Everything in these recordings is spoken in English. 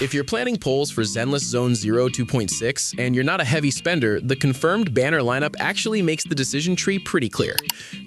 If you're planning polls for Zenless Zone Zero 2.6 and you're not a heavy spender, the confirmed banner lineup actually makes the decision tree pretty clear.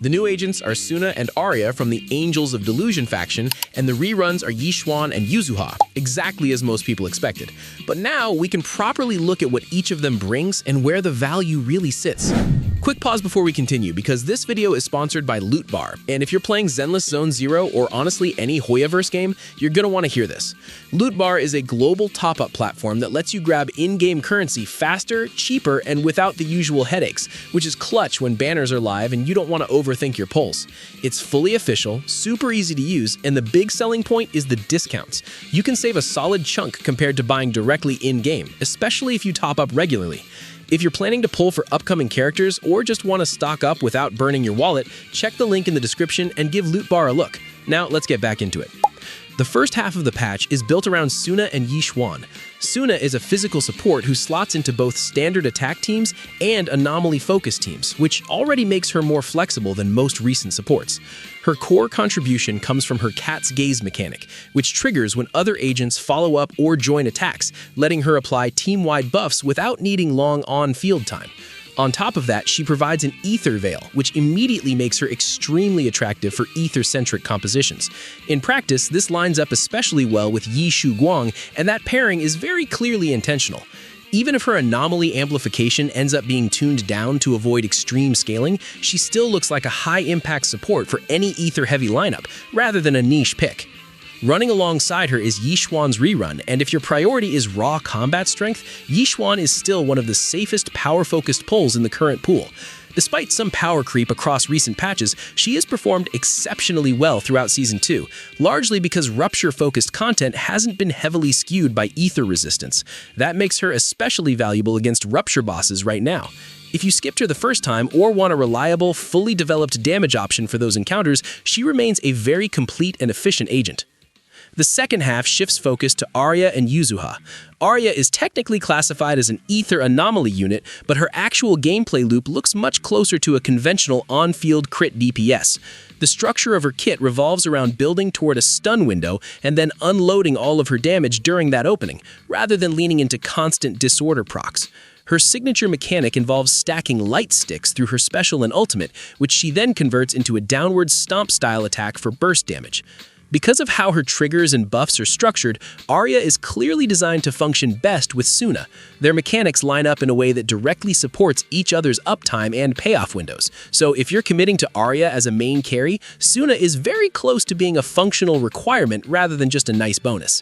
The new agents are Sunna and Aria from the Angels of Delusion faction, and the reruns are Yixuan and Yuzuha, exactly as most people expected. But now we can properly look at what each of them brings and where the value really sits. Quick pause before we continue, because this video is sponsored by LOOTBAR, and if you're playing Zenless Zone Zero or honestly any Hoyaverse game, you're gonna want to hear this. LOOTBAR is a global top-up platform that lets you grab in-game currency faster, cheaper, and without the usual headaches, which is clutch when banners are live and you don't want to overthink your polls. It's fully official, super easy to use, and the big selling point is the discounts. You can save a solid chunk compared to buying directly in-game, especially if you top up regularly. If you're planning to pull for upcoming characters or just want to stock up without burning your wallet, check the link in the description and give LOOTBAR a look. Now let's get back into it. The first half of the patch is built around Sunna and Yixuan. Sunna is a physical support who slots into both standard attack teams and anomaly-focused teams, which already makes her more flexible than most recent supports. Her core contribution comes from her cat's gaze mechanic, which triggers when other agents follow up or join attacks, letting her apply team-wide buffs without needing long on-field time. On top of that, she provides an ether veil, which immediately makes her extremely attractive for ether-centric compositions. In practice, this lines up especially well with Shunguang, and that pairing is very clearly intentional. Even if her anomaly amplification ends up being tuned down to avoid extreme scaling, she still looks like a high-impact support for any ether-heavy lineup, rather than a niche pick. Running alongside her is Yixuan's rerun, and if your priority is raw combat strength, Yixuan is still one of the safest power-focused pulls in the current pool. Despite some power creep across recent patches, she has performed exceptionally well throughout Season 2, largely because rupture-focused content hasn't been heavily skewed by ether resistance. That makes her especially valuable against rupture bosses right now. If you skipped her the first time or want a reliable, fully developed damage option for those encounters, she remains a very complete and efficient agent. The second half shifts focus to Aria and Yuzuha. Aria is technically classified as an ether anomaly unit, but her actual gameplay loop looks much closer to a conventional on-field crit DPS. The structure of her kit revolves around building toward a stun window and then unloading all of her damage during that opening, rather than leaning into constant disorder procs. Her signature mechanic involves stacking light sticks through her special and ultimate, which she then converts into a downward stomp-style attack for burst damage. Because of how her triggers and buffs are structured, Aria is clearly designed to function best with Sunna. Their mechanics line up in a way that directly supports each other's uptime and payoff windows. So if you're committing to Aria as a main carry, Sunna is very close to being a functional requirement rather than just a nice bonus.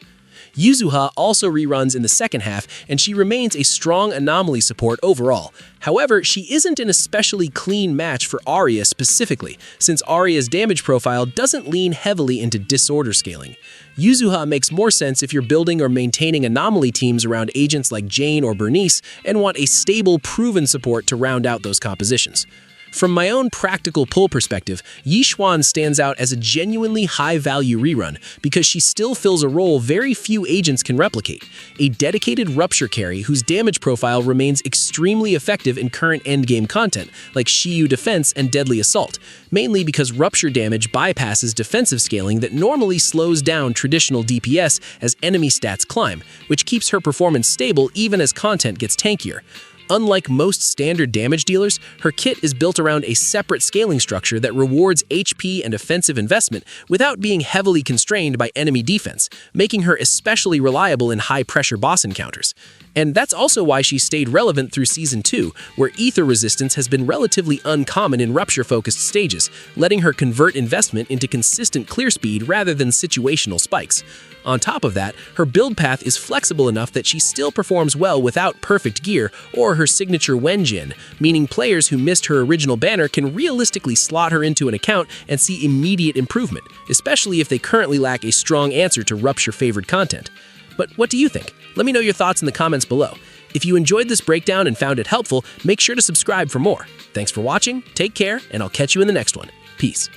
Yuzuha also reruns in the second half, and she remains a strong anomaly support overall. However, she isn't an especially clean match for Aria specifically, since Aria's damage profile doesn't lean heavily into disorder scaling. Yuzuha makes more sense if you're building or maintaining anomaly teams around agents like Jane or Bernice and want a stable, proven support to round out those compositions. From my own practical pull perspective, Yixuan stands out as a genuinely high-value rerun because she still fills a role very few agents can replicate, a dedicated rupture carry whose damage profile remains extremely effective in current endgame content like Shiyu Defense and Deadly Assault, mainly because rupture damage bypasses defensive scaling that normally slows down traditional DPS as enemy stats climb, which keeps her performance stable even as content gets tankier. Unlike most standard damage dealers, her kit is built around a separate scaling structure that rewards HP and offensive investment without being heavily constrained by enemy defense, making her especially reliable in high-pressure boss encounters. And that's also why she stayed relevant through Season 2, where ether resistance has been relatively uncommon in rupture-focused stages, letting her convert investment into consistent clear speed rather than situational spikes. On top of that, her build path is flexible enough that she still performs well without perfect gear or her signature Wenjin, meaning players who missed her original banner can realistically slot her into an account and see immediate improvement, especially if they currently lack a strong answer to rupture-favored content. But what do you think? Let me know your thoughts in the comments below. If you enjoyed this breakdown and found it helpful, make sure to subscribe for more. Thanks for watching, take care, and I'll catch you in the next one. Peace.